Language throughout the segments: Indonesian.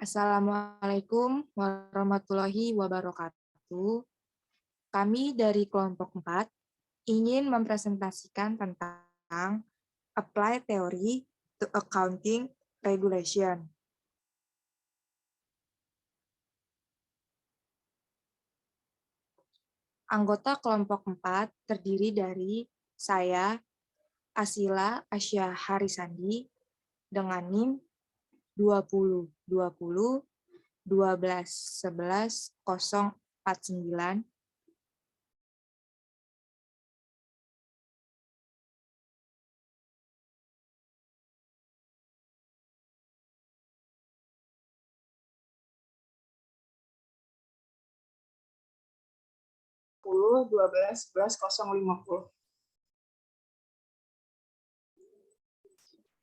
Assalamualaikum warahmatullahi wabarakatuh. Kami dari kelompok 4 ingin mempresentasikan tentang Apply Theory to Accounting Regulation. Anggota kelompok 4 terdiri dari saya, Asila Asya Harisandi, dengan NIM 2020 12 11 049,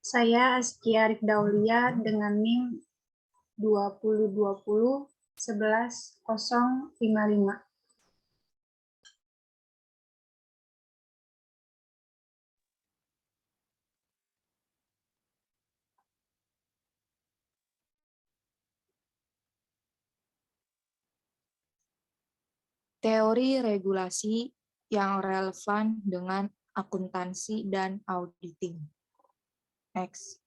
Saya Askia Arif Daulia dengan NIM 2020 11 055. teori regulasi yang relevan dengan akuntansi dan auditing. Next.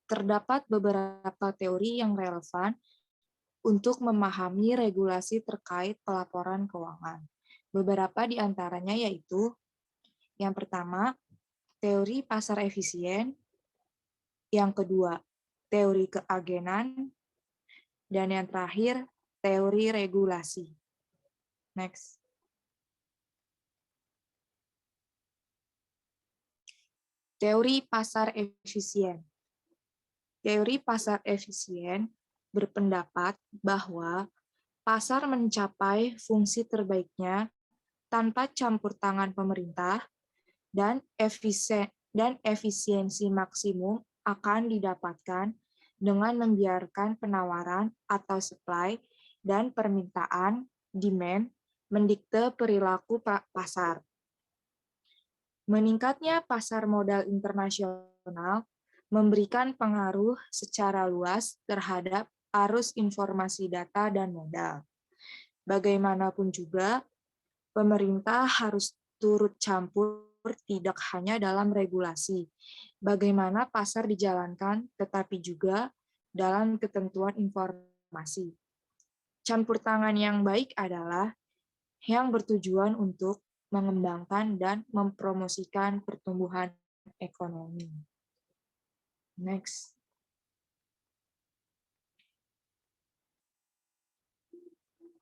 Terdapat beberapa teori yang relevan untuk memahami regulasi terkait pelaporan keuangan. Beberapa di antaranya yaitu, yang pertama, teori pasar efisien, yang kedua, teori keagenan, dan yang terakhir, teori regulasi. Next. Teori pasar efisien. Teori pasar efisien berpendapat bahwa pasar mencapai fungsi terbaiknya tanpa campur tangan pemerintah dan efisiensi maksimum akan didapatkan dengan membiarkan penawaran atau supply dan permintaan demand mendikte perilaku pasar. Meningkatnya pasar modal internasional memberikan pengaruh secara luas terhadap arus informasi data dan modal. Bagaimanapun juga, pemerintah harus turut campur tidak hanya dalam regulasi, bagaimana pasar dijalankan, tetapi juga dalam ketentuan informasi. Campur tangan yang baik adalah yang bertujuan untuk mengembangkan dan mempromosikan pertumbuhan ekonomi. Next.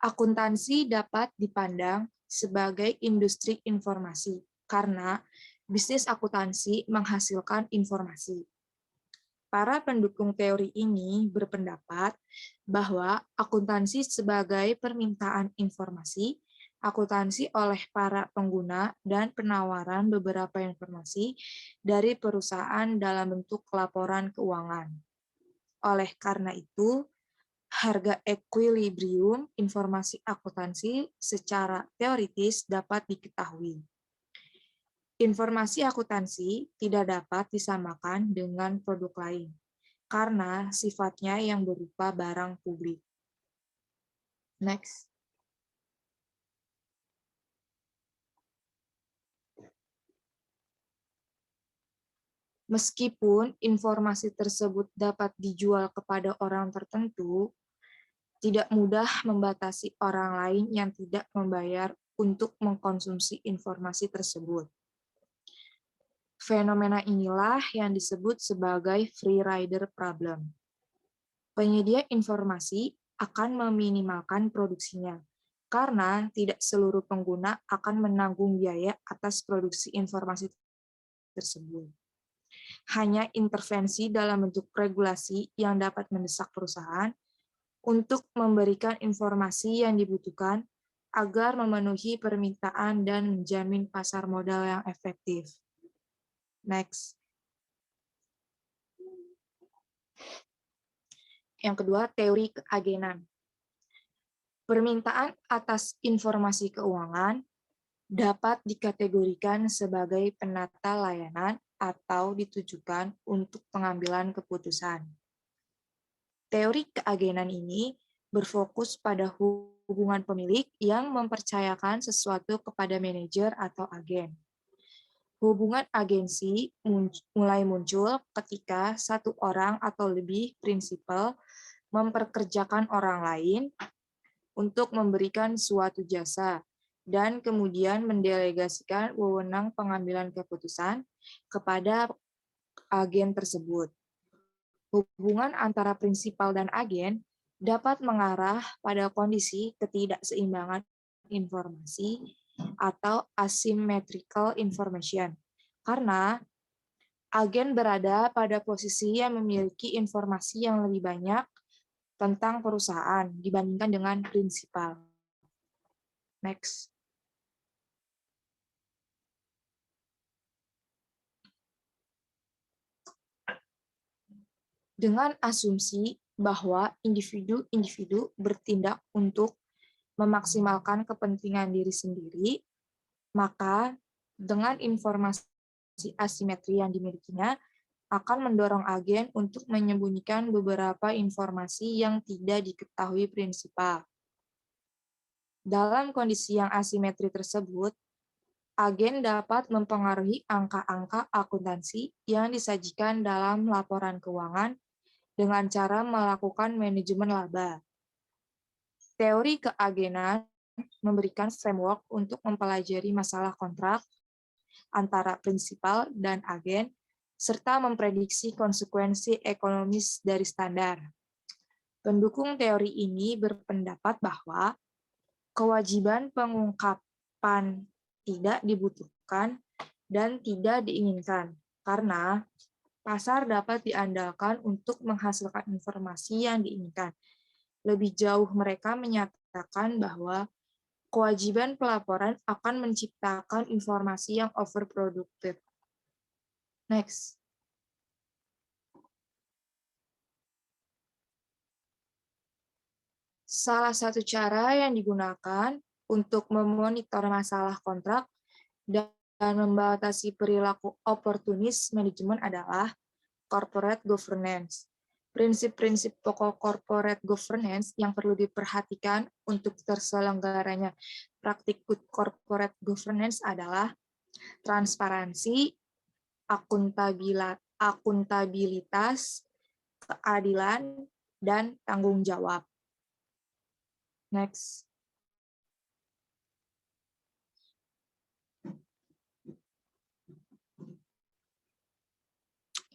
Akuntansi dapat dipandang sebagai industri informasi karena bisnis akuntansi menghasilkan informasi. Para pendukung teori ini berpendapat bahwa akuntansi sebagai permintaan informasi, akuntansi oleh para pengguna, dan penawaran beberapa informasi dari perusahaan dalam bentuk laporan keuangan. Oleh karena itu, harga ekuilibrium informasi akuntansi secara teoritis dapat diketahui. Informasi akuntansi tidak dapat disamakan dengan produk lain, karena sifatnya yang berupa barang publik. Next. Meskipun informasi tersebut dapat dijual kepada orang tertentu, tidak mudah membatasi orang lain yang tidak membayar untuk mengkonsumsi informasi tersebut. Fenomena inilah yang disebut sebagai free rider problem. Penyedia informasi akan meminimalkan produksinya, karena tidak seluruh pengguna akan menanggung biaya atas produksi informasi tersebut. Hanya intervensi dalam bentuk regulasi yang dapat mendesak perusahaan untuk memberikan informasi yang dibutuhkan agar memenuhi permintaan dan menjamin pasar modal yang efektif. Next. Yang kedua, teori keagenan. Permintaan atas informasi keuangan dapat dikategorikan sebagai penata layanan atau ditujukan untuk pengambilan keputusan. Teori keagenan ini berfokus pada hubungan pemilik yang mempercayakan sesuatu kepada manajer atau agen. Hubungan agensi mulai muncul ketika satu orang atau lebih prinsipal memperkerjakan orang lain untuk memberikan suatu jasa dan kemudian mendelegasikan wewenang pengambilan keputusan kepada agen tersebut. Hubungan antara prinsipal dan agen dapat mengarah pada kondisi ketidakseimbangan informasi atau asymmetrical information, karena agen berada pada posisi yang memiliki informasi yang lebih banyak tentang perusahaan dibandingkan dengan prinsipal. Next. Dengan asumsi bahwa individu-individu bertindak untuk memaksimalkan kepentingan diri sendiri, maka dengan informasi asimetri yang dimilikinya akan mendorong agen untuk menyembunyikan beberapa informasi yang tidak diketahui prinsipal. Dalam kondisi yang asimetri tersebut, agen dapat mempengaruhi angka-angka akuntansi yang disajikan dalam laporan keuangan dengan cara melakukan manajemen laba. Teori keagenan memberikan framework untuk mempelajari masalah kontrak antara prinsipal dan agen, serta memprediksi konsekuensi ekonomis dari standar. Pendukung teori ini berpendapat bahwa kewajiban pengungkapan tidak dibutuhkan dan tidak diinginkan, karena pasar dapat diandalkan untuk menghasilkan informasi yang diinginkan. Lebih jauh, mereka menyatakan bahwa kewajiban pelaporan akan menciptakan informasi yang overproductive. Next. Salah satu cara yang digunakan untuk memonitor masalah kontrak dan membatasi perilaku oportunis manajemen adalah corporate governance. Prinsip-prinsip pokok corporate governance yang perlu diperhatikan untuk terselenggaranya praktik good corporate governance adalah transparansi, akuntabilitas, keadilan, dan tanggung jawab. Next.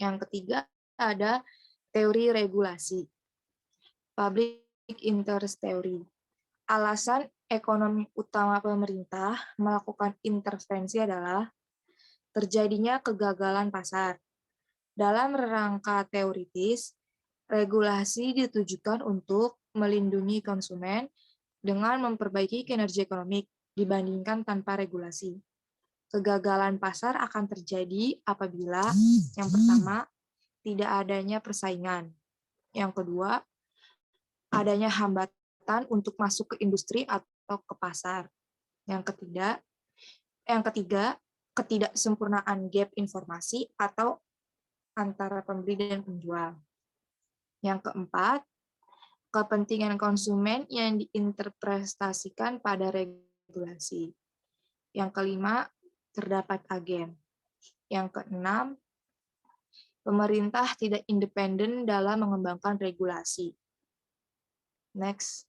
Yang ketiga ada teori regulasi. Public interest theory. Alasan ekonomi utama pemerintah melakukan intervensi adalah terjadinya kegagalan pasar. Dalam rangka teoritis, regulasi ditujukan untuk melindungi konsumen dengan memperbaiki kinerja ekonomi dibandingkan tanpa regulasi. Kegagalan pasar akan terjadi apabila yang pertama, tidak adanya persaingan. Yang kedua, adanya hambatan untuk masuk ke industri atau ke pasar. Yang ketiga, ketidaksempurnaan gap informasi atau antara pembeli dan penjual. Yang keempat, kepentingan konsumen yang diinterpretasikan pada regulasi. Yang kelima, terdapat agen. Yang keenam, pemerintah tidak independen dalam mengembangkan regulasi. Next.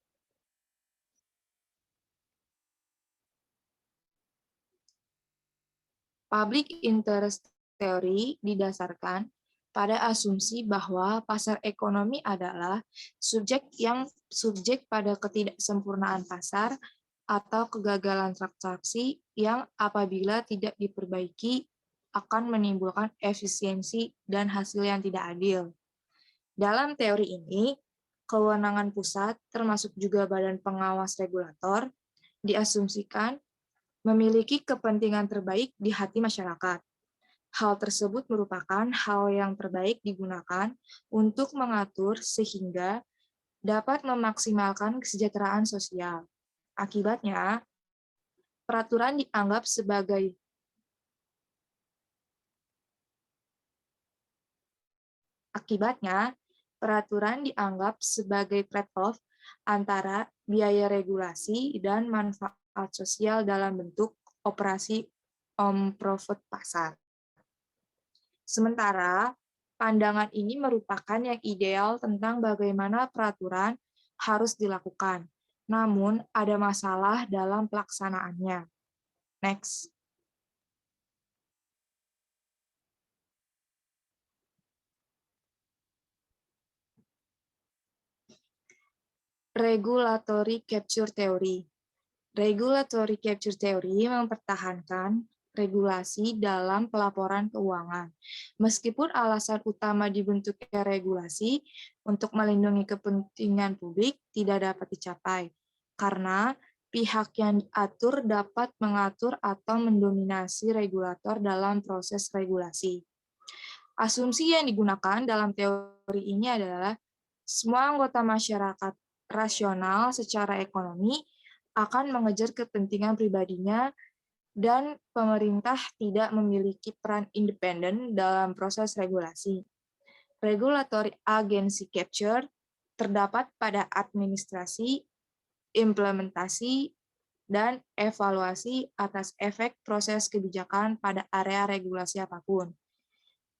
Public interest theory didasarkan pada asumsi bahwa pasar ekonomi adalah subjek pada ketidaksempurnaan pasar atau kegagalan transaksi yang apabila tidak diperbaiki akan menimbulkan efisiensi dan hasil yang tidak adil. Dalam teori ini, kewenangan pusat termasuk juga badan pengawas regulator diasumsikan memiliki kepentingan terbaik di hati masyarakat. Hal tersebut merupakan hal yang terbaik digunakan untuk mengatur sehingga dapat memaksimalkan kesejahteraan sosial. Akibatnya, peraturan dianggap sebagai Akibatnya, peraturan dianggap sebagai trade-off antara biaya regulasi dan manfaat sosial dalam bentuk operasi on-profit pasar. Sementara, pandangan ini merupakan yang ideal tentang bagaimana peraturan harus dilakukan, namun ada masalah dalam pelaksanaannya. Next. Regulatory Capture Theory. Regulatory Capture Theory mempertahankan regulasi dalam pelaporan keuangan. Meskipun alasan utama dibentuknya regulasi untuk melindungi kepentingan publik tidak dapat dicapai, karena pihak yang diatur dapat mengatur atau mendominasi regulator dalam proses regulasi. Asumsi yang digunakan dalam teori ini adalah semua anggota masyarakat rasional secara ekonomi akan mengejar kepentingan pribadinya dan pemerintah tidak memiliki peran independen dalam proses regulasi. Regulatory agency capture terdapat pada administrasi, implementasi, dan evaluasi atas efek proses kebijakan pada area regulasi apapun.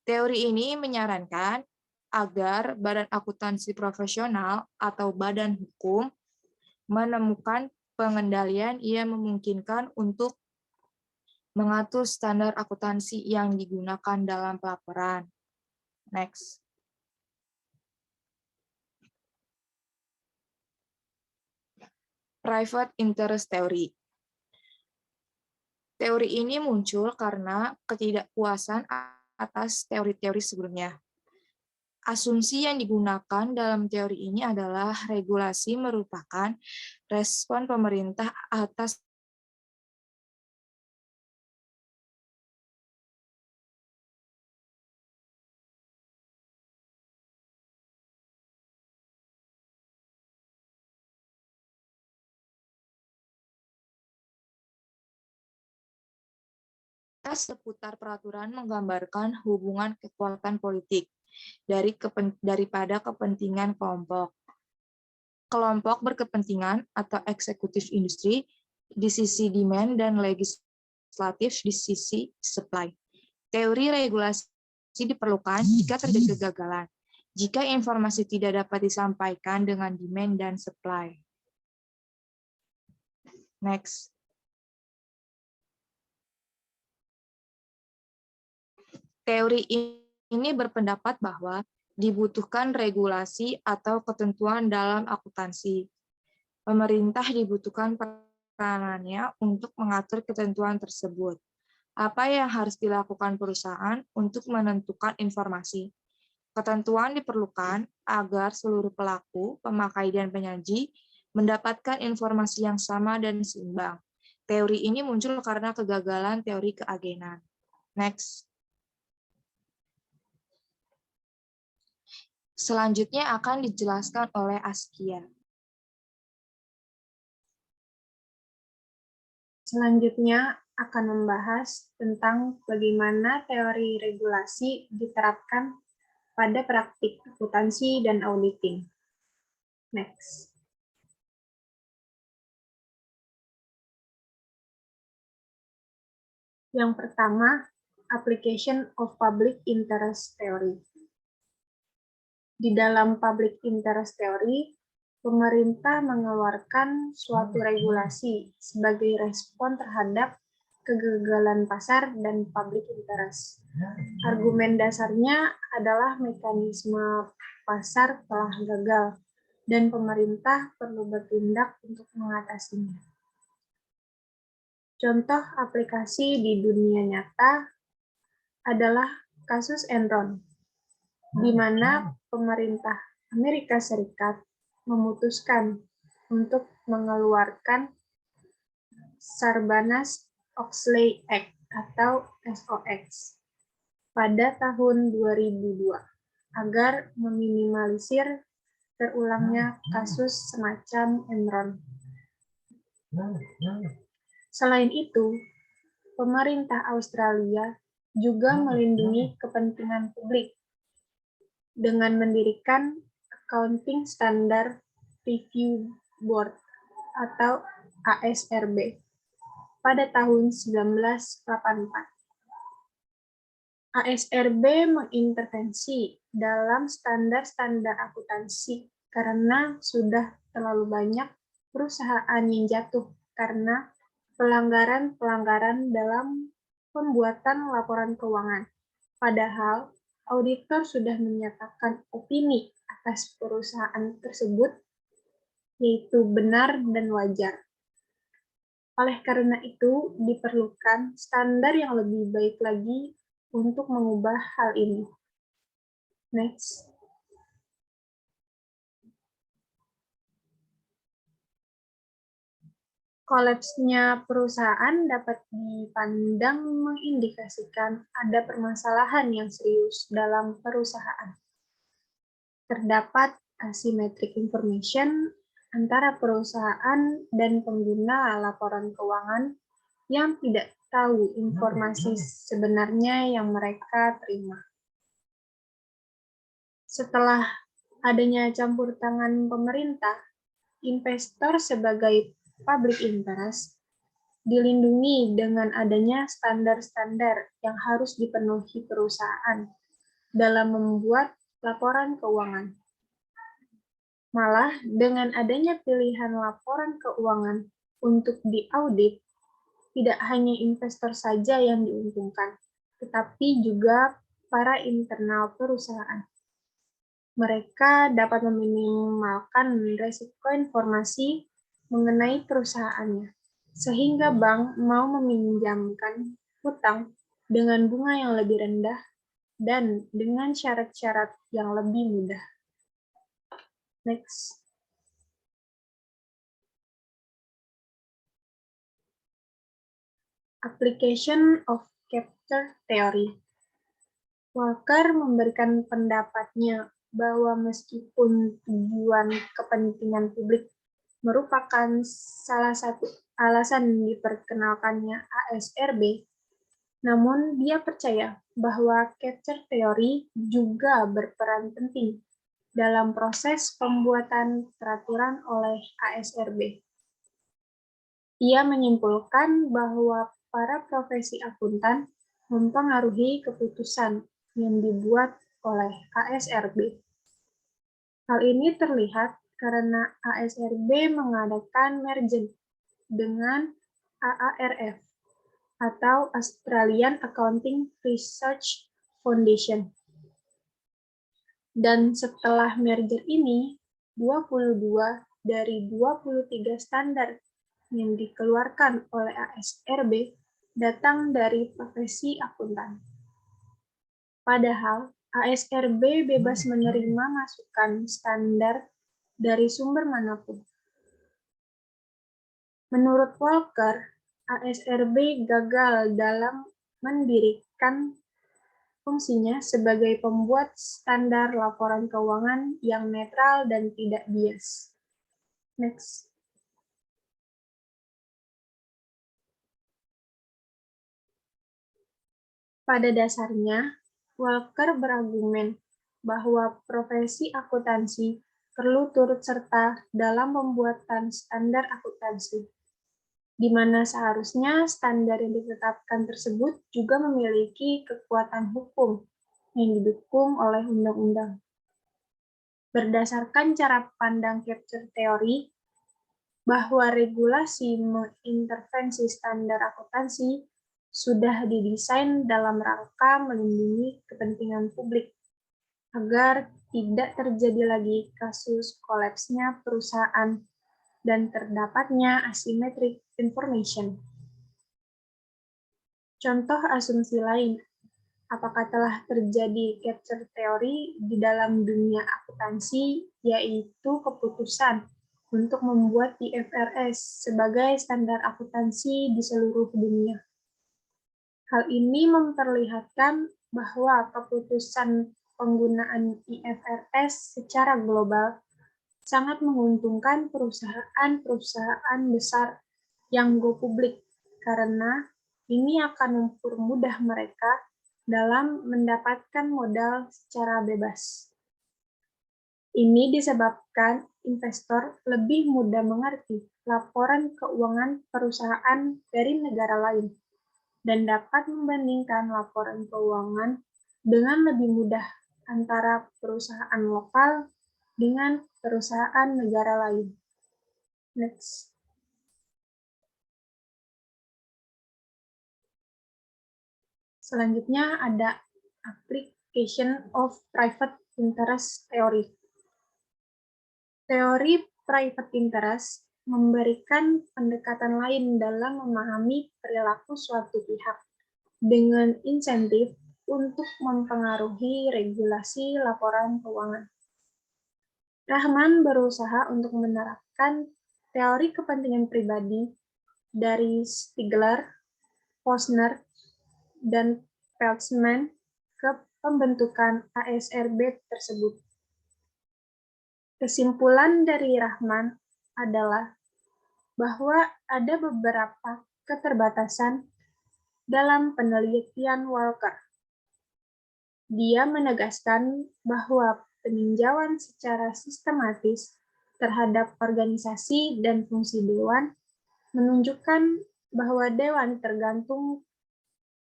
Teori ini menyarankan agar badan akuntansi profesional atau badan hukum menemukan pengendalian yang memungkinkan untuk mengatur standar akuntansi yang digunakan dalam pelaporan. Next. Private Interest Theory. Teori ini muncul karena ketidakpuasan atas teori-teori sebelumnya. Asumsi yang digunakan dalam teori ini adalah regulasi merupakan respon pemerintah atas seputar peraturan menggambarkan hubungan kekuatan politik daripada kepentingan kelompok. Kelompok berkepentingan atau eksekutif industri di sisi demand dan legislatif di sisi supply. Teori regulasi diperlukan jika terjadi kegagalan, jika informasi tidak dapat disampaikan dengan demand dan supply. Next. Teori ini berpendapat bahwa dibutuhkan regulasi atau ketentuan dalam akuntansi. Pemerintah dibutuhkan peranannya untuk mengatur ketentuan tersebut. Apa yang harus dilakukan perusahaan untuk menentukan informasi? Ketentuan diperlukan agar seluruh pelaku, pemakai, dan penyaji mendapatkan informasi yang sama dan seimbang. Teori ini muncul karena kegagalan teori keagenan. Next. Selanjutnya akan dijelaskan oleh Askia. Selanjutnya akan membahas tentang bagaimana teori regulasi diterapkan pada praktik akuntansi dan auditing. Next. Yang pertama, application of public interest theory. Di dalam public interest theory, pemerintah mengeluarkan suatu regulasi sebagai respon terhadap kegagalan pasar dan public interest. Argumen dasarnya adalah mekanisme pasar telah gagal dan pemerintah perlu bertindak untuk mengatasinya. Contoh aplikasi di dunia nyata adalah kasus Enron, di mana pemerintah Amerika Serikat memutuskan untuk mengeluarkan Sarbanes-Oxley Act atau SOX pada tahun 2002 agar meminimalisir terulangnya kasus semacam Enron. Selain itu, pemerintah Australia juga melindungi kepentingan publik dengan mendirikan Accounting Standard Review Board atau ASRB pada tahun 1984. ASRB mengintervensi dalam standar-standar akuntansi karena sudah terlalu banyak perusahaan yang jatuh karena pelanggaran-pelanggaran dalam pembuatan laporan keuangan. Padahal, auditor sudah menyatakan opini atas perusahaan tersebut, yaitu benar dan wajar. Oleh karena itu, diperlukan standar yang lebih baik lagi untuk mengubah hal ini. Next. Kolapsnya perusahaan dapat dipandang mengindikasikan ada permasalahan yang serius dalam perusahaan. Terdapat asymmetric information antara perusahaan dan pengguna laporan keuangan yang tidak tahu informasi sebenarnya yang mereka terima. Setelah adanya campur tangan pemerintah, investor sebagai public interest dilindungi dengan adanya standar-standar yang harus dipenuhi perusahaan dalam membuat laporan keuangan. Malah, dengan adanya pilihan laporan keuangan untuk diaudit, tidak hanya investor saja yang diuntungkan, tetapi juga para internal perusahaan. Mereka dapat meminimalkan risiko informasi mengenai perusahaannya, sehingga bank mau meminjamkan hutang dengan bunga yang lebih rendah dan dengan syarat-syarat yang lebih mudah. Next. Application of capture theory. Walker memberikan pendapatnya bahwa meskipun tujuan kepentingan publik merupakan salah satu alasan diperkenalkannya ASRB, namun dia percaya bahwa capture theory juga berperan penting dalam proses pembuatan peraturan oleh ASRB. Ia menyimpulkan bahwa para profesi akuntan mempengaruhi keputusan yang dibuat oleh ASRB. Hal ini terlihat karena ASRB mengadakan merger dengan AARF atau Australian Accounting Research Foundation. Dan setelah merger ini, 22 dari 23 standar yang dikeluarkan oleh ASRB datang dari profesi akuntan. Padahal, ASRB bebas menerima masukan standar dari sumber manapun. Menurut Walker, ASRB gagal dalam mendirikan fungsinya sebagai pembuat standar laporan keuangan yang netral dan tidak bias. Next. Pada dasarnya, Walker berargumen bahwa profesi akuntansi perlu turut serta dalam pembuatan standar akuntansi, di mana seharusnya standar yang ditetapkan tersebut juga memiliki kekuatan hukum yang didukung oleh undang-undang. Berdasarkan cara pandang capture theory, bahwa regulasi mengintervensi standar akuntansi sudah didesain dalam rangka melindungi kepentingan publik agar tidak terjadi lagi kasus kolapsnya perusahaan dan terdapatnya asymmetric information. Contoh asumsi lain, apakah telah terjadi capture theory di dalam dunia akuntansi, yaitu keputusan untuk membuat IFRS sebagai standar akuntansi di seluruh dunia. Hal ini memperlihatkan bahwa keputusan penggunaan IFRS secara global sangat menguntungkan perusahaan-perusahaan besar yang go publik karena ini akan mempermudah mereka dalam mendapatkan modal secara bebas. Ini disebabkan investor lebih mudah mengerti laporan keuangan perusahaan dari negara lain dan dapat membandingkan laporan keuangan dengan lebih mudah antara perusahaan lokal dengan perusahaan negara lain. Next. Selanjutnya ada application of private interest theory. Teori private interest memberikan pendekatan lain dalam memahami perilaku suatu pihak dengan insentif untuk mempengaruhi regulasi laporan keuangan. Rahman berusaha untuk menerapkan teori kepentingan pribadi dari Stigler, Posner, dan Peltzman ke pembentukan ASRB tersebut. Kesimpulan dari Rahman adalah bahwa ada beberapa keterbatasan dalam penelitian Walker. Dia menegaskan bahwa peninjauan secara sistematis terhadap organisasi dan fungsi dewan menunjukkan bahwa dewan tergantung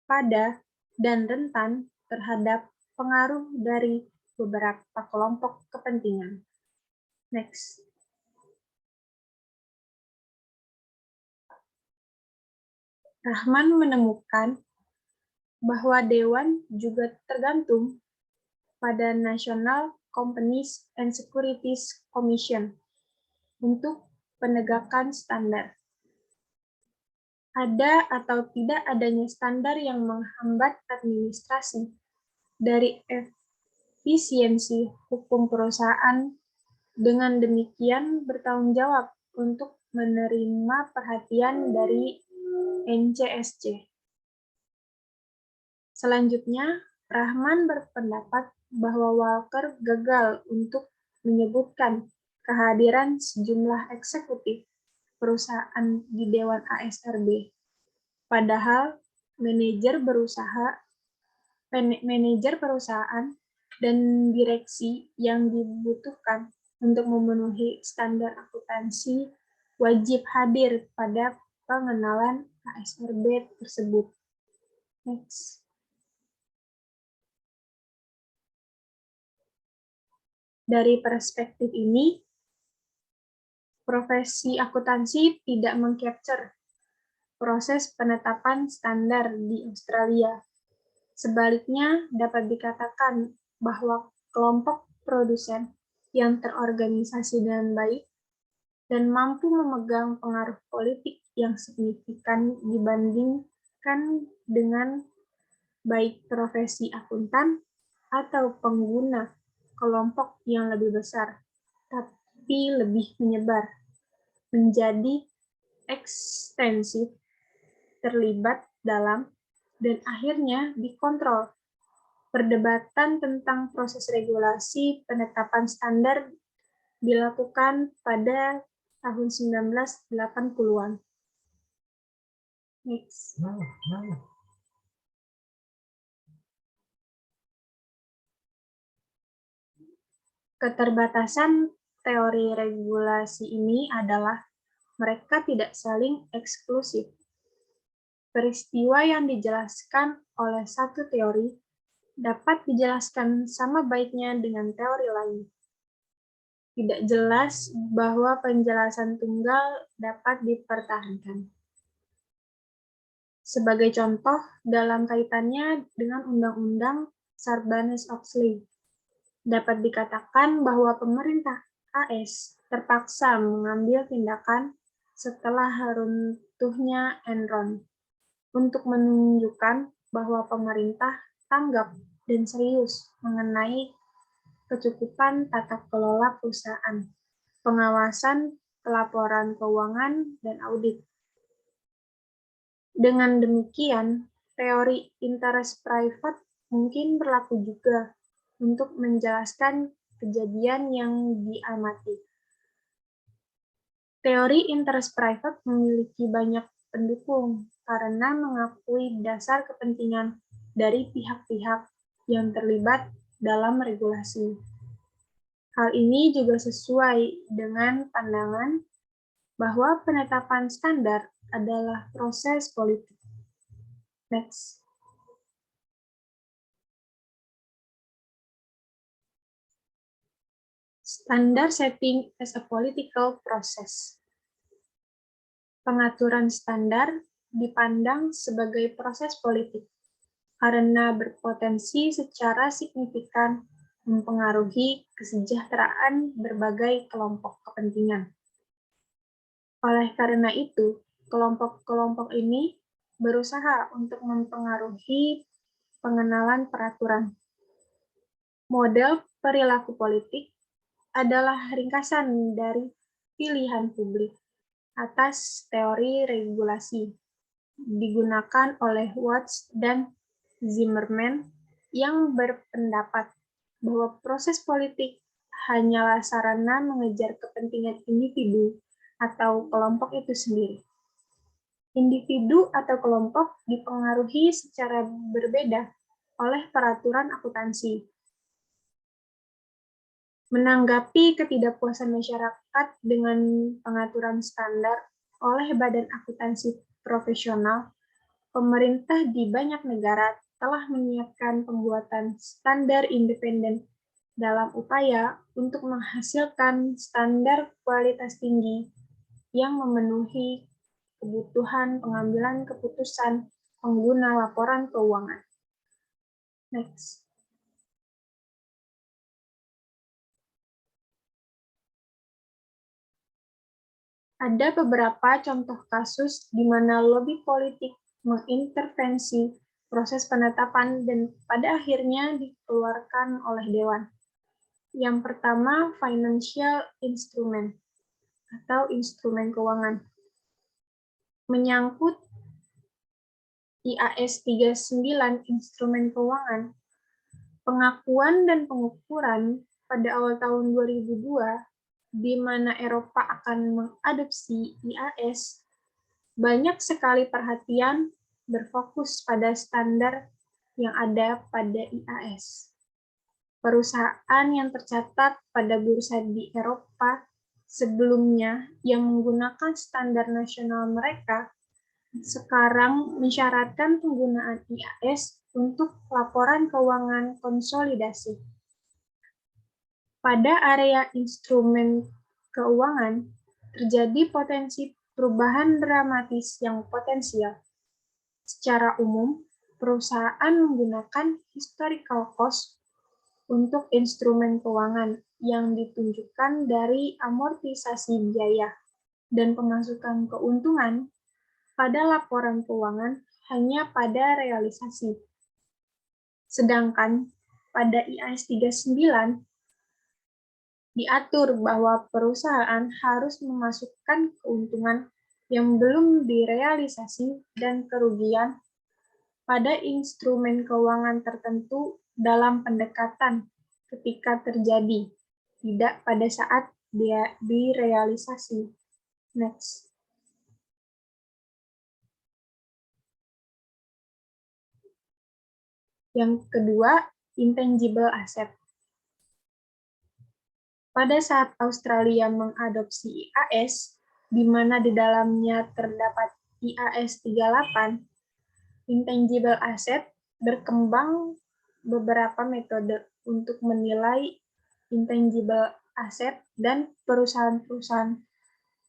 pada dan rentan terhadap pengaruh dari beberapa kelompok kepentingan. Next. Rahman menemukan bahwa dewan juga tergantung pada National Companies and Securities Commission untuk penegakan standar. Ada atau tidak adanya standar yang menghambat administrasi dari efisiensi hukum perusahaan, dengan demikian bertanggung jawab untuk menerima perhatian dari NCSC. Selanjutnya, Rahman berpendapat bahwa Walker gagal untuk menyebutkan kehadiran sejumlah eksekutif perusahaan di Dewan ASRB. Padahal manajer perusahaan dan direksi yang dibutuhkan untuk memenuhi standar akuntansi wajib hadir pada pengenalan ASRB tersebut. Next. Dari perspektif ini, profesi akuntansi tidak mengcapture proses penetapan standar di Australia. Sebaliknya, dapat dikatakan bahwa kelompok produsen yang terorganisasi dengan baik dan mampu memegang pengaruh politik yang signifikan dibandingkan dengan baik profesi akuntan atau pengguna kelompok yang lebih besar, tapi lebih menyebar, menjadi ekstensif, terlibat dalam, dan akhirnya dikontrol. Perdebatan tentang proses regulasi penetapan standar dilakukan pada tahun 1980-an. Next. Keterbatasan teori regulasi ini adalah mereka tidak saling eksklusif. Peristiwa yang dijelaskan oleh satu teori dapat dijelaskan sama baiknya dengan teori lain. Tidak jelas bahwa penjelasan tunggal dapat dipertahankan. Sebagai contoh, dalam kaitannya dengan Undang-Undang Sarbanes-Oxley, dapat dikatakan bahwa pemerintah AS terpaksa mengambil tindakan setelah runtuhnya Enron untuk menunjukkan bahwa pemerintah tanggap dan serius mengenai kecukupan tata kelola perusahaan, pengawasan, pelaporan keuangan, dan audit. Dengan demikian, teori interest private mungkin berlaku juga untuk menjelaskan kejadian yang diamati. Teori interest private memiliki banyak pendukung karena mengakui dasar kepentingan dari pihak-pihak yang terlibat dalam regulasi. Hal ini juga sesuai dengan pandangan bahwa penetapan standar adalah proses politik. Next. Standard setting as a political process. Pengaturan standar dipandang sebagai proses politik karena berpotensi secara signifikan mempengaruhi kesejahteraan berbagai kelompok kepentingan. Oleh karena itu, kelompok-kelompok ini berusaha untuk mempengaruhi pengenalan peraturan. Model perilaku politik adalah ringkasan dari pilihan publik atas teori regulasi digunakan oleh Watts dan Zimmerman yang berpendapat bahwa proses politik hanyalah sarana mengejar kepentingan individu atau kelompok itu sendiri. Individu atau kelompok dipengaruhi secara berbeda oleh peraturan akuntansi. Menanggapi ketidakpuasan masyarakat dengan pengaturan standar oleh Badan Akuntansi Profesional, pemerintah di banyak negara telah menyiapkan pembuatan standar independen dalam upaya untuk menghasilkan standar kualitas tinggi yang memenuhi kebutuhan pengambilan keputusan pengguna laporan keuangan. Next. Ada beberapa contoh kasus di mana lobi politik mengintervensi proses penetapan dan pada akhirnya dikeluarkan oleh Dewan. Yang pertama, financial instrument atau instrumen keuangan. Menyangkut IAS 39 instrumen keuangan, pengakuan dan pengukuran pada awal tahun 2002 di mana Eropa akan mengadopsi IAS, banyak sekali perhatian berfokus pada standar yang ada pada IAS. Perusahaan yang tercatat pada bursa di Eropa sebelumnya yang menggunakan standar nasional mereka sekarang mensyaratkan penggunaan IAS untuk laporan keuangan konsolidasi. Pada area instrumen keuangan, terjadi potensi perubahan dramatis yang potensial. Secara umum, perusahaan menggunakan historical cost untuk instrumen keuangan yang ditunjukkan dari amortisasi biaya dan pemasukan keuntungan pada laporan keuangan hanya pada realisasi. Sedangkan pada IAS 39, diatur bahwa perusahaan harus memasukkan keuntungan yang belum direalisasi dan kerugian pada instrumen keuangan tertentu dalam pendekatan ketika terjadi, tidak pada saat dia direalisasi. Next. Yang kedua, intangible asset. Pada saat Australia mengadopsi IAS, di mana di dalamnya terdapat IAS 38, intangible asset berkembang beberapa metode untuk menilai intangible asset dan perusahaan-perusahaan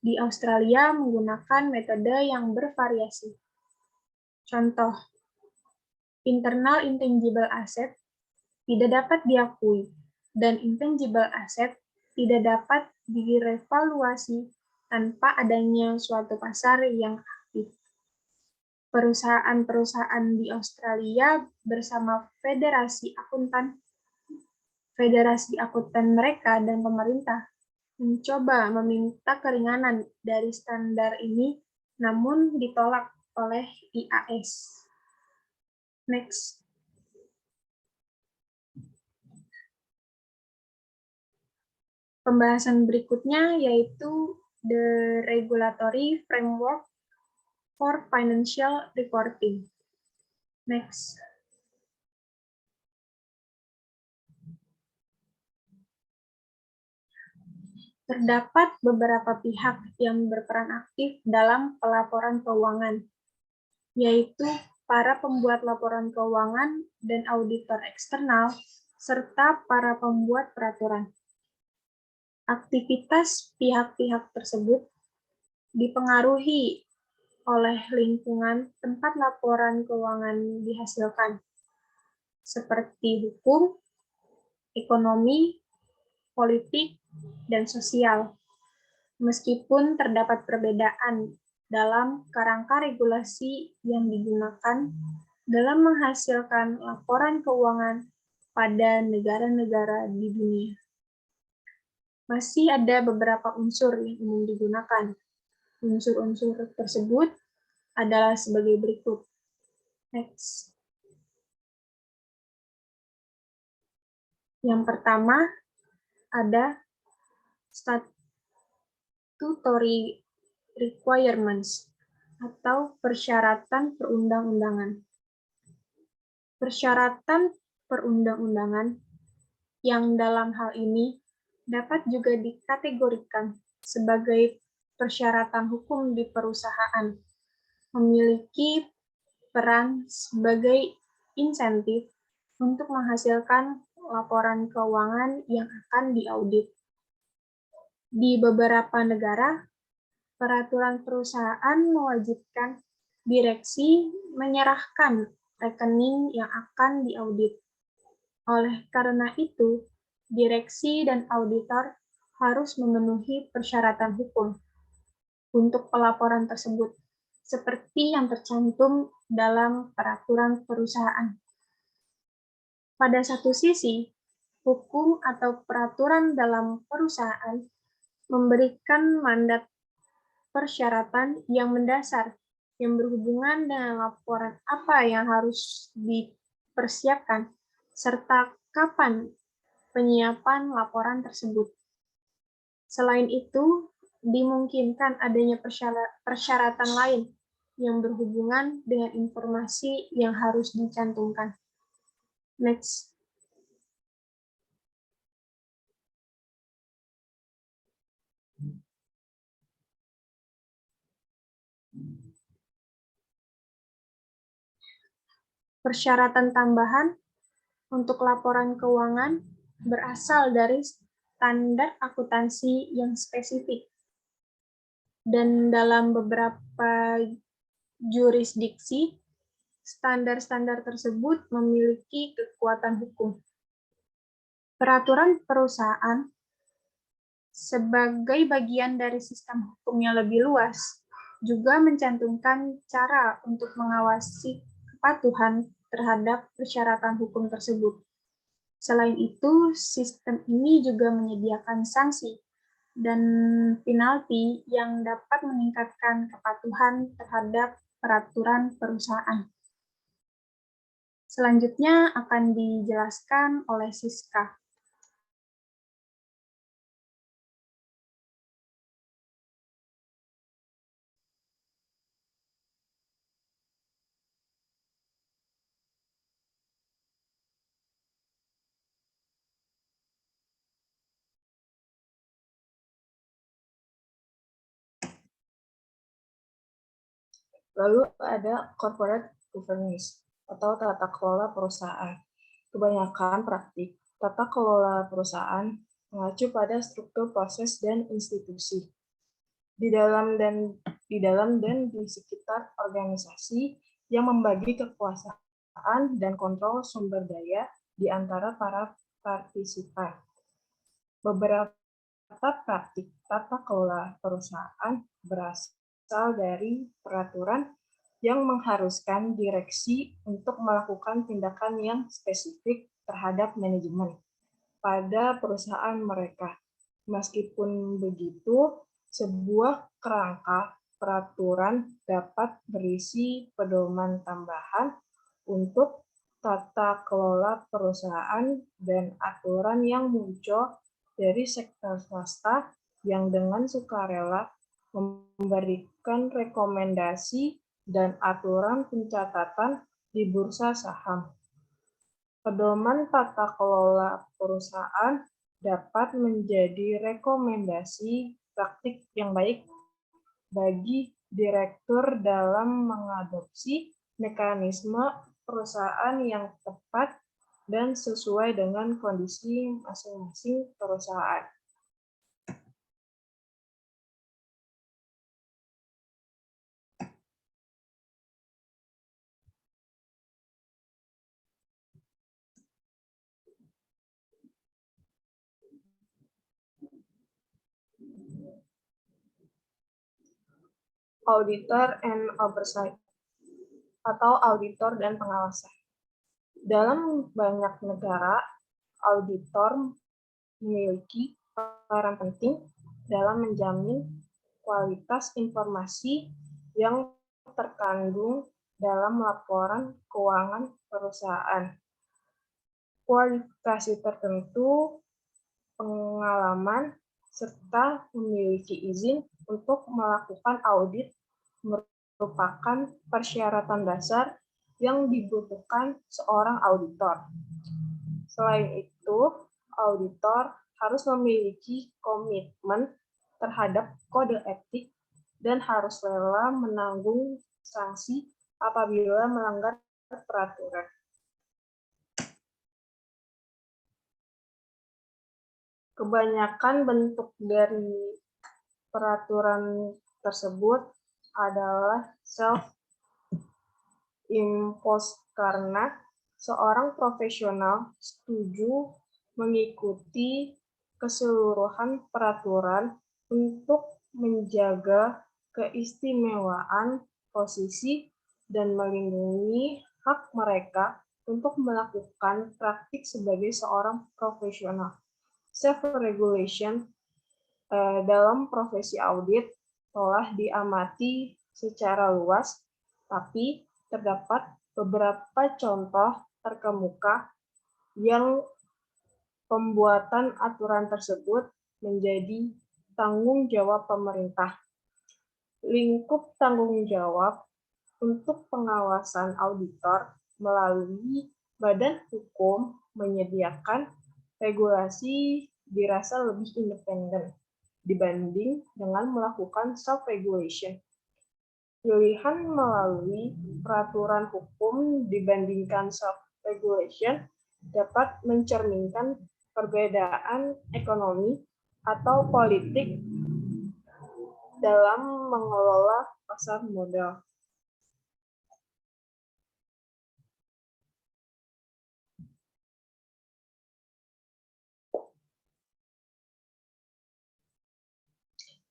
di Australia menggunakan metode yang bervariasi. Contoh, internal intangible asset tidak dapat diakui dan intangible asset tidak dapat direvaluasi tanpa adanya suatu pasar yang aktif. Perusahaan-perusahaan di Australia bersama federasi akuntan mereka dan pemerintah mencoba meminta keringanan dari standar ini, namun ditolak oleh IAS. Next. Pembahasan berikutnya yaitu the regulatory framework for financial reporting. Next. Terdapat beberapa pihak yang berperan aktif dalam pelaporan keuangan, yaitu para pembuat laporan keuangan dan auditor eksternal, serta para pembuat peraturan. Aktivitas pihak-pihak tersebut dipengaruhi oleh lingkungan tempat laporan keuangan dihasilkan, seperti hukum, ekonomi, politik, dan sosial. Meskipun terdapat perbedaan dalam kerangka regulasi yang digunakan dalam menghasilkan laporan keuangan pada negara-negara di dunia. Masih ada beberapa unsur yang umum digunakan. Unsur-unsur tersebut adalah sebagai berikut. Next. Yang pertama ada statutory requirements atau persyaratan perundang-undangan. Persyaratan perundang-undangan yang dalam hal ini dapat juga dikategorikan sebagai persyaratan hukum di perusahaan, memiliki peran sebagai insentif untuk menghasilkan laporan keuangan yang akan diaudit. Di beberapa negara, peraturan perusahaan mewajibkan direksi menyerahkan rekening yang akan diaudit. Oleh karena itu, direksi dan auditor harus memenuhi persyaratan hukum untuk pelaporan tersebut, seperti yang tercantum dalam peraturan perusahaan. Pada satu sisi, hukum atau peraturan dalam perusahaan memberikan mandat persyaratan yang mendasar yang berhubungan dengan laporan apa yang harus dipersiapkan, serta kapan penyiapan laporan tersebut. Selain itu, dimungkinkan adanya persyaratan lain yang berhubungan dengan informasi yang harus dicantumkan. Next. Persyaratan tambahan untuk laporan keuangan berasal dari standar akuntansi yang spesifik. Dan dalam beberapa jurisdiksi, standar-standar tersebut memiliki kekuatan hukum. Peraturan perusahaan sebagai bagian dari sistem hukum yang lebih luas juga mencantumkan cara untuk mengawasi kepatuhan terhadap persyaratan hukum tersebut. Selain itu, sistem ini juga menyediakan sanksi dan penalti yang dapat meningkatkan kepatuhan terhadap peraturan perusahaan. Selanjutnya akan dijelaskan oleh Siska. Lalu ada corporate governance atau tata kelola perusahaan. Kebanyakan praktik tata kelola perusahaan mengacu pada struktur proses dan institusi. Di dalam dan di sekitar organisasi yang membagi kekuasaan dan kontrol sumber daya di antara para partisipan. Beberapa praktik tata kelola perusahaan berasal dari peraturan yang mengharuskan direksi untuk melakukan tindakan yang spesifik terhadap manajemen pada perusahaan mereka. Meskipun begitu, sebuah kerangka peraturan dapat berisi pedoman tambahan untuk tata kelola perusahaan dan aturan yang muncul dari sektor swasta yang dengan sukarela memberikan rekomendasi dan aturan pencatatan di bursa saham. Pedoman tata kelola perusahaan dapat menjadi rekomendasi praktik yang baik bagi direktur dalam mengadopsi mekanisme perusahaan yang tepat dan sesuai dengan kondisi masing-masing perusahaan. Auditor and oversight atau auditor dan pengawasan. Dalam banyak negara, auditor memiliki peran penting dalam menjamin kualitas informasi yang terkandung dalam laporan keuangan perusahaan. Kualifikasi tertentu, pengalaman, serta memiliki izin untuk melakukan audit merupakan persyaratan dasar yang dibutuhkan seorang auditor. Selain itu, auditor harus memiliki komitmen terhadap kode etik dan harus rela menanggung sanksi apabila melanggar peraturan. Kebanyakan bentuk dari peraturan tersebut adalah self-imposed karena seorang profesional setuju mengikuti keseluruhan peraturan untuk menjaga keistimewaan posisi dan melindungi hak mereka untuk melakukan praktik sebagai seorang profesional. Self-regulation dalam profesi audit telah diamati secara luas, tapi terdapat beberapa contoh terkemuka yang pembuatan aturan tersebut menjadi tanggung jawab pemerintah. Lingkup tanggung jawab untuk pengawasan auditor melalui badan hukum menyediakan regulasi dirasa lebih independen dibanding dengan melakukan self-regulation. Pilihan melalui peraturan hukum dibandingkan self-regulation dapat mencerminkan perbedaan ekonomi atau politik dalam mengelola pasar modal.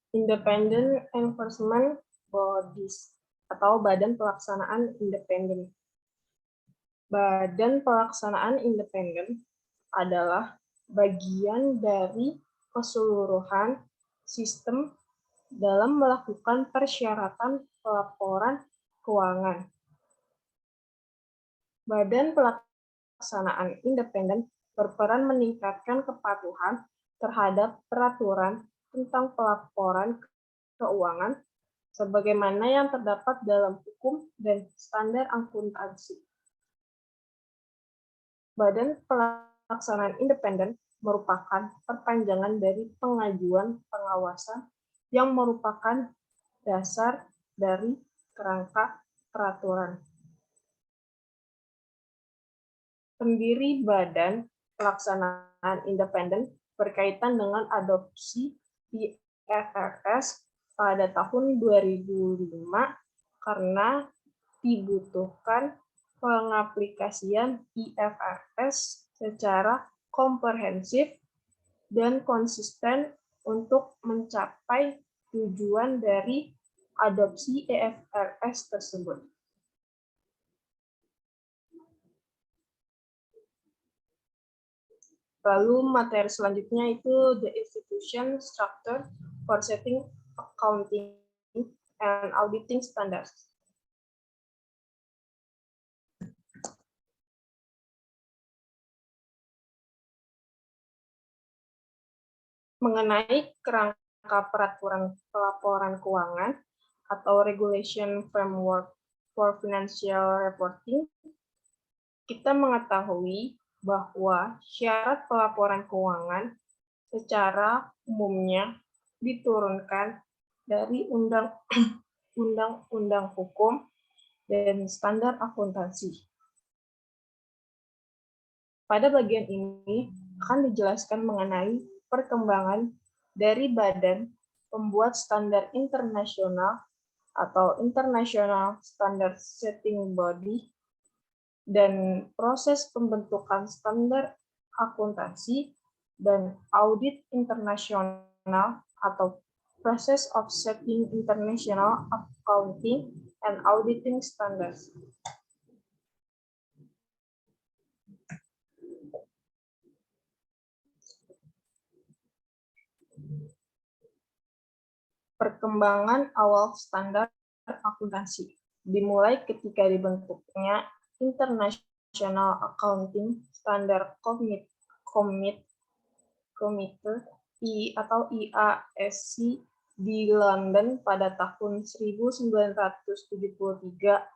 Independent Enforcement Bodies atau Badan Pelaksanaan Independen. Badan Pelaksanaan Independen adalah bagian dari keseluruhan sistem dalam melakukan persyaratan pelaporan keuangan. Badan Pelaksanaan Independen berperan meningkatkan kepatuhan terhadap peraturan tentang pelaporan keuangan sebagaimana yang terdapat dalam hukum dan standar akuntansi. Badan Pelaksanaan Independen merupakan perpanjangan dari pengajuan pengawasan yang merupakan dasar dari kerangka peraturan. Pendiri Badan Pelaksanaan Independen berkaitan dengan adopsi IFRS pada tahun 2005 karena dibutuhkan pengaplikasian IFRS secara komprehensif dan konsisten untuk mencapai tujuan dari adopsi IFRS tersebut. Lalu materi selanjutnya itu the institution structure for setting accounting and auditing standards. Mengenai kerangka peraturan pelaporan keuangan atau Regulation Framework for Financial Reporting, kita mengetahui bahwa syarat pelaporan keuangan secara umumnya diturunkan dari Undang-Undang Hukum dan Standar Akuntansi. Pada bagian ini akan dijelaskan mengenai perkembangan dari Badan Pembuat Standar Internasional atau International Standard Setting Body dan proses pembentukan standar akuntansi dan audit internasional atau process of setting international accounting and auditing standards. Perkembangan awal standar akuntansi dimulai ketika dibentuknya International Accounting Standard Committee atau IASC di London pada tahun 1973.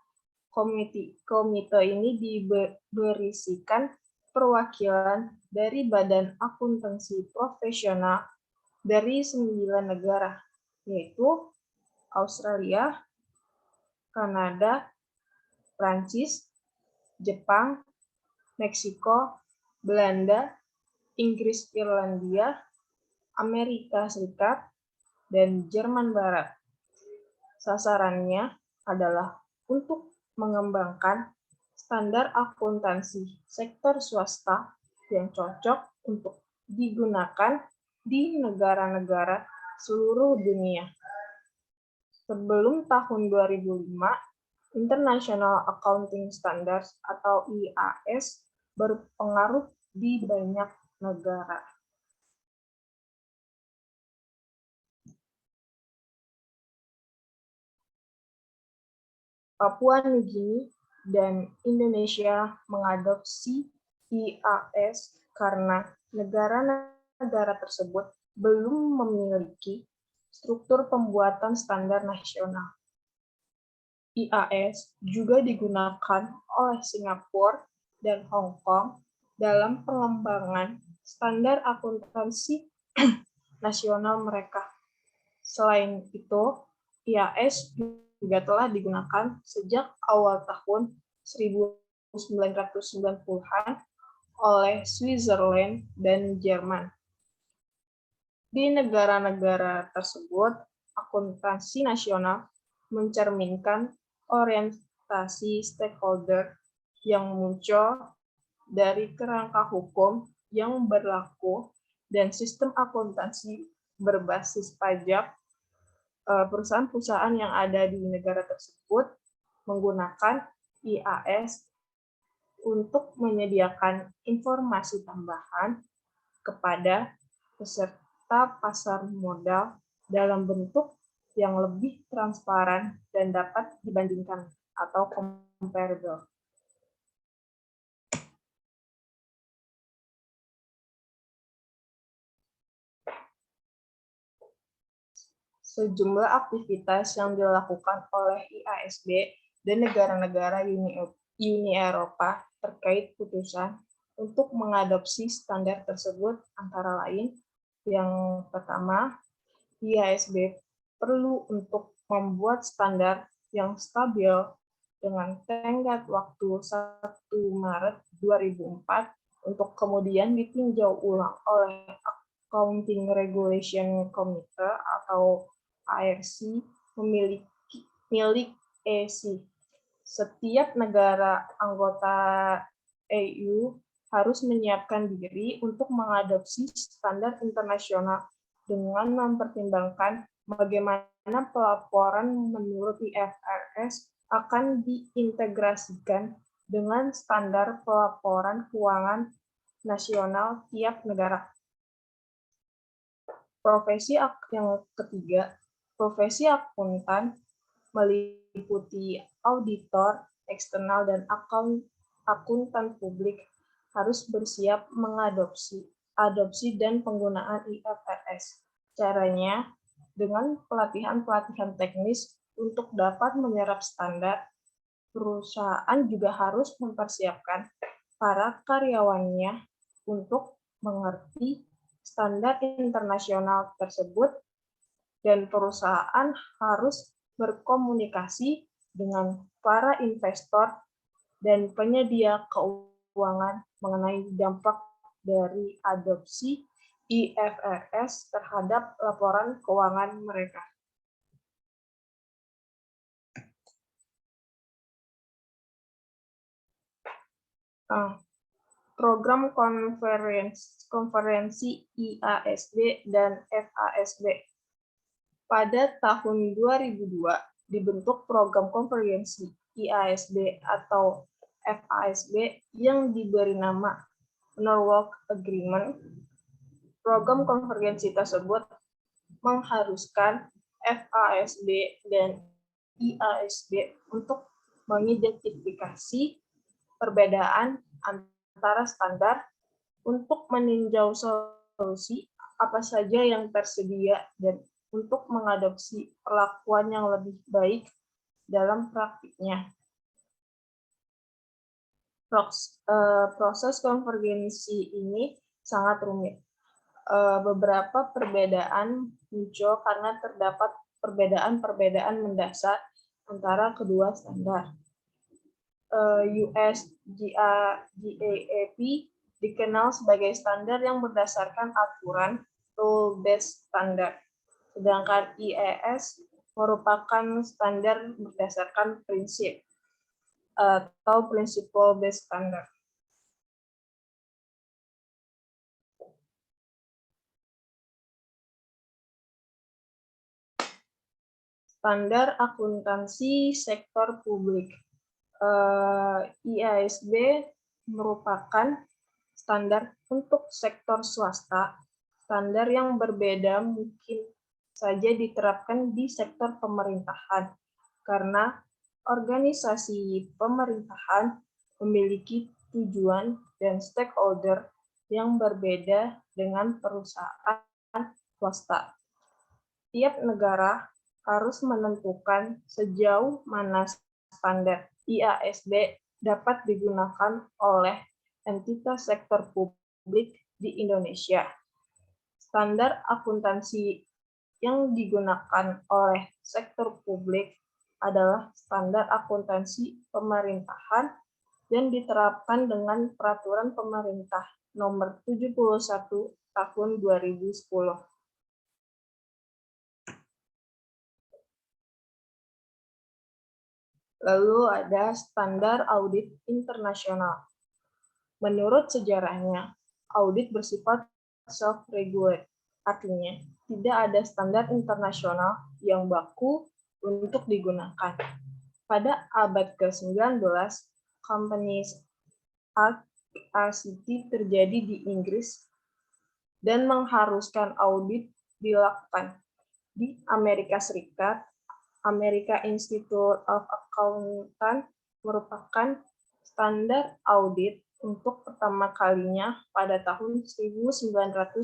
Komite ini berisikan perwakilan dari badan akuntansi profesional dari 9 negara, yaitu Australia, Kanada, Prancis, Jepang, Meksiko, Belanda, Inggris Irlandia, Amerika Serikat, dan Jerman Barat. Sasarannya adalah untuk mengembangkan standar akuntansi sektor swasta yang cocok untuk digunakan di negara-negara seluruh dunia. Sebelum tahun 2005, International Accounting Standards atau IAS berpengaruh di banyak negara. Papua Nugini dan Indonesia mengadopsi IAS karena negara-negara tersebut belum memiliki struktur pembuatan standar nasional. IAS juga digunakan oleh Singapura dan Hong Kong dalam pengembangan standar akuntansi nasional mereka. Selain itu, IAS juga telah digunakan sejak awal tahun 1990-an oleh Switzerland dan Jerman. Di negara-negara tersebut, akuntansi nasional mencerminkan orientasi stakeholder yang muncul dari kerangka hukum yang berlaku dan sistem akuntansi berbasis pajak. Perusahaan-perusahaan yang ada di negara tersebut menggunakan IAS untuk menyediakan informasi tambahan kepada peserta pasar modal dalam bentuk yang lebih transparan dan dapat dibandingkan atau comparable. Sejumlah aktivitas yang dilakukan oleh IASB dan negara-negara Uni Eropa terkait putusan untuk mengadopsi standar tersebut antara lain, yang pertama, IASB perlu untuk membuat standar yang stabil dengan tenggat waktu 1 Maret 2004 untuk kemudian ditinjau ulang oleh Accounting Regulation Committee atau ARC milik EC. Setiap negara anggota EU harus menyiapkan diri untuk mengadopsi standar internasional dengan mempertimbangkan bagaimana pelaporan menurut IFRS akan diintegrasikan dengan standar pelaporan keuangan nasional tiap negara. Profesi yang ketiga, profesi akuntan meliputi auditor eksternal dan akuntan publik harus bersiap mengadopsi dan penggunaan IFRS. Caranya dengan pelatihan-pelatihan teknis untuk dapat menyerap standar. Perusahaan juga harus mempersiapkan para karyawannya untuk mengerti standar internasional tersebut dan perusahaan harus berkomunikasi dengan para investor dan penyedia keuangan mengenai dampak dari adopsi IFRS terhadap laporan keuangan mereka. Program konferensi IASB dan FASB. Pada tahun 2002 dibentuk program konferensi IASB atau FASB yang diberi nama Norwalk Agreement. Program konvergensi tersebut mengharuskan FASB dan IASB untuk mengidentifikasi perbedaan antara standar untuk meninjau solusi apa saja yang tersedia dan untuk mengadopsi perlakuan yang lebih baik dalam praktiknya. Proses konvergensi ini sangat rumit. Beberapa perbedaan muncul karena terdapat perbedaan-perbedaan mendasar antara kedua standar. US GAAP dikenal sebagai standar yang berdasarkan aturan rule-based standard, sedangkan IES merupakan standar berdasarkan prinsip atau principle-based standard. Standar akuntansi sektor publik. IASB merupakan standar untuk sektor swasta. Standar yang berbeda mungkin saja diterapkan di sektor pemerintahan, karena organisasi pemerintahan memiliki tujuan dan stakeholder yang berbeda dengan perusahaan swasta. Tiap negara harus menentukan sejauh mana standar IASB dapat digunakan oleh entitas sektor publik di Indonesia. Standar akuntansi yang digunakan oleh sektor publik adalah standar akuntansi pemerintahan dan diterapkan dengan Peraturan Pemerintah Nomor 71 Tahun 2010. Lalu ada standar audit internasional. Menurut sejarahnya, audit bersifat self-regulate, artinya tidak ada standar internasional yang baku untuk digunakan. Pada abad ke-19, Companies Act RCT terjadi di Inggris dan mengharuskan audit dilakukan. Di Amerika Serikat, American Institute of Accountants merupakan standar audit untuk pertama kalinya pada tahun 1939.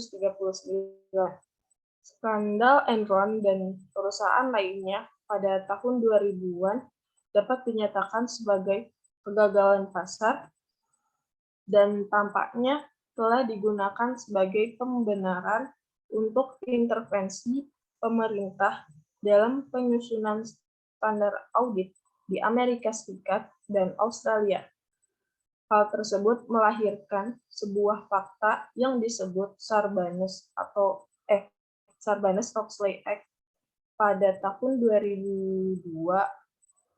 Skandal Enron dan perusahaan lainnya pada tahun 2000-an dapat dinyatakan sebagai kegagalan pasar dan tampaknya telah digunakan sebagai pembenaran untuk intervensi pemerintah dalam penyusunan standar audit di Amerika Serikat dan Australia. Hal tersebut melahirkan sebuah fakta yang disebut Sarbanes-Oxley Act pada tahun 2002.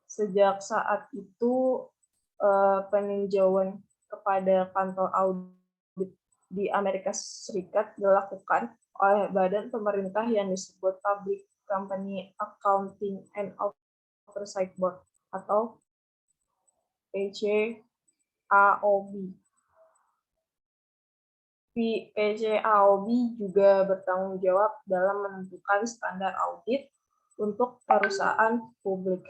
Sejak saat itu, peninjauan kepada kantor audit di Amerika Serikat dilakukan oleh badan pemerintah yang disebut Public Company Accounting and Oversight Board atau PCAOB. PCAOB juga bertanggung jawab dalam menentukan standar audit untuk perusahaan publik.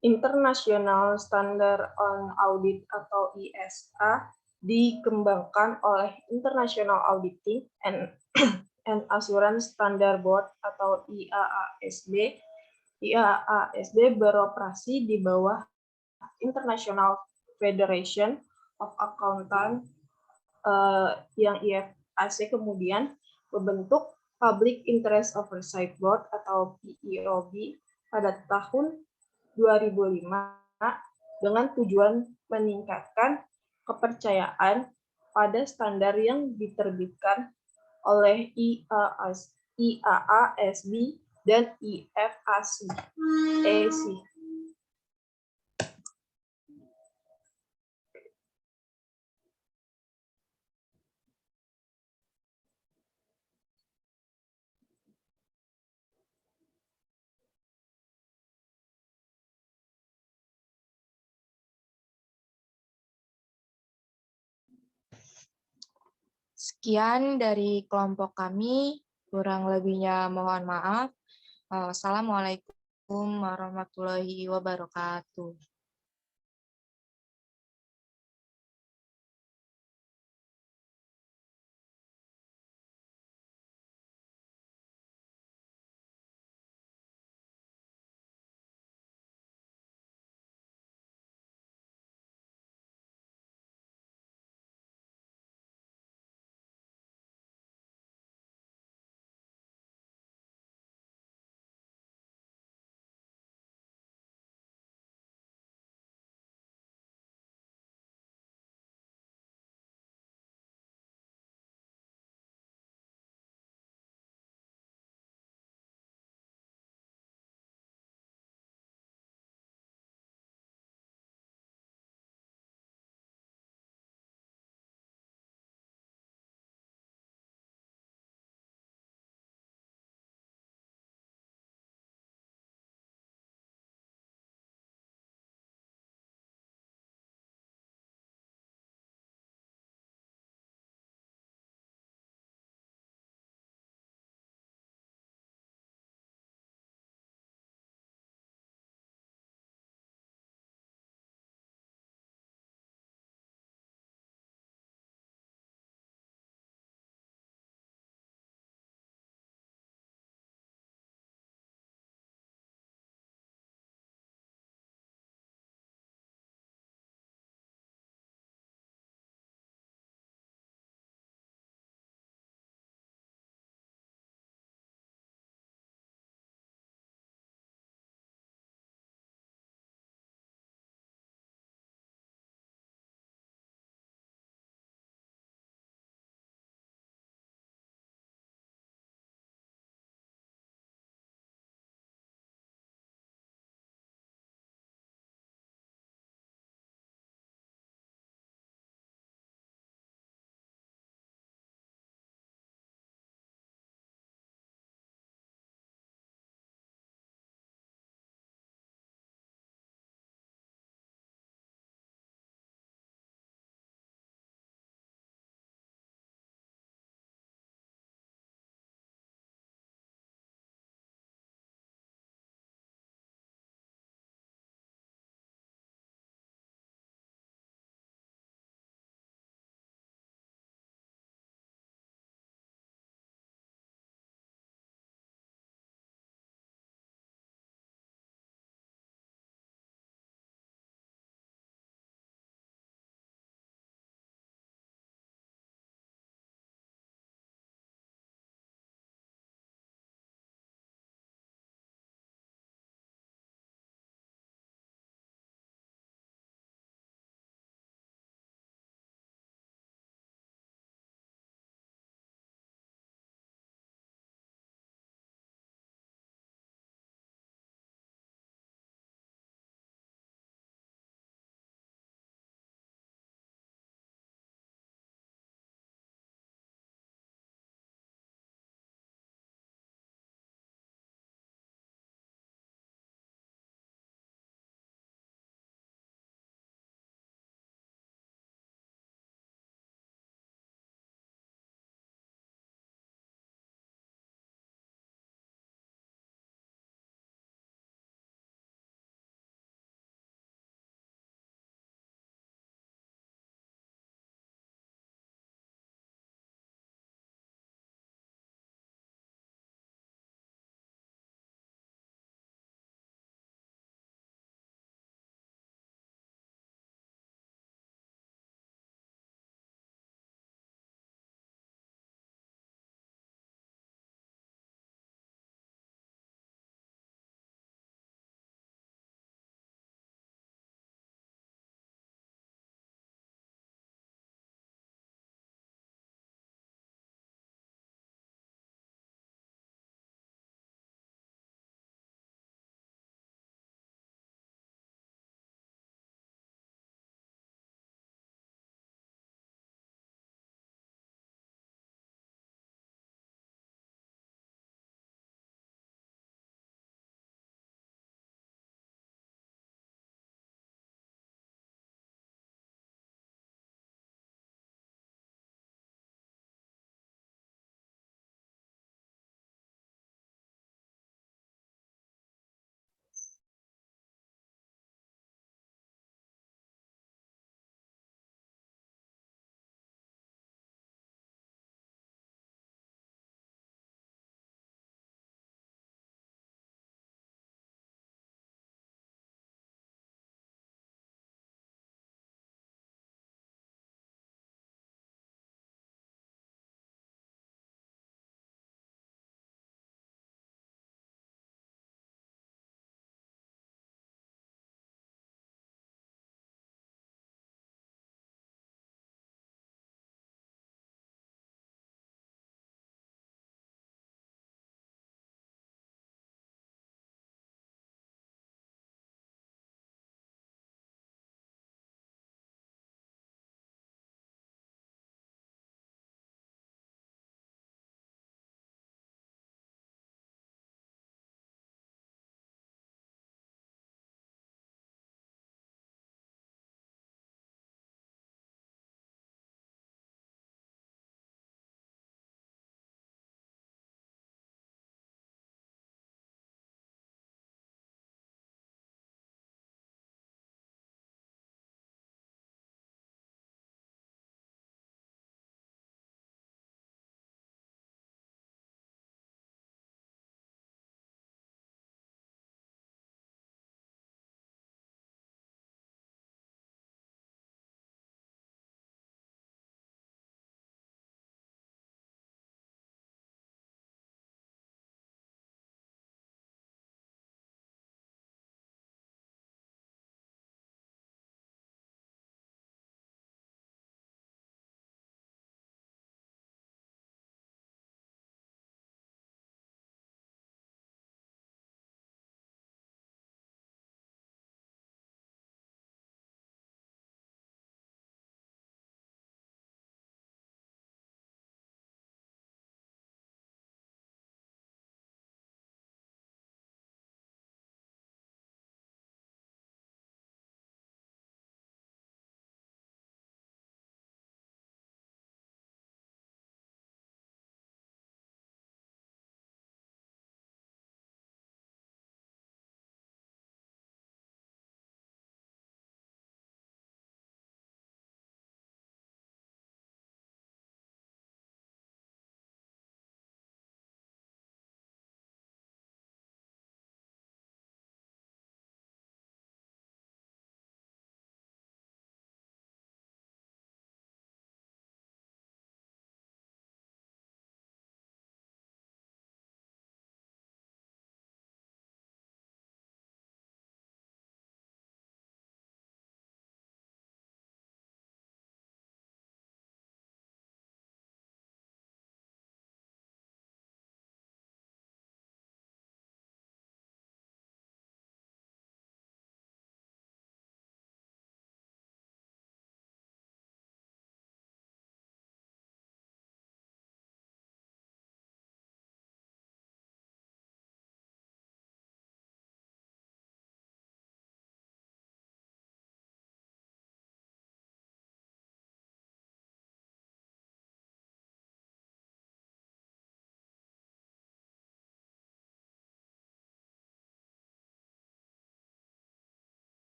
International Standard on Audit atau ISA dikembangkan oleh International Auditing and Assurance Standard Board atau IAASB IAASB beroperasi di bawah International Federation of Accountants yang IFAC kemudian membentuk Public Interest Oversight Board atau PIOB pada tahun 2005 dengan tujuan meningkatkan kepercayaan pada standar yang diterbitkan oleh IAASB dan IFAC. Sekian dari kelompok kami, kurang lebihnya mohon maaf. Wassalamualaikum warahmatullahi wabarakatuh.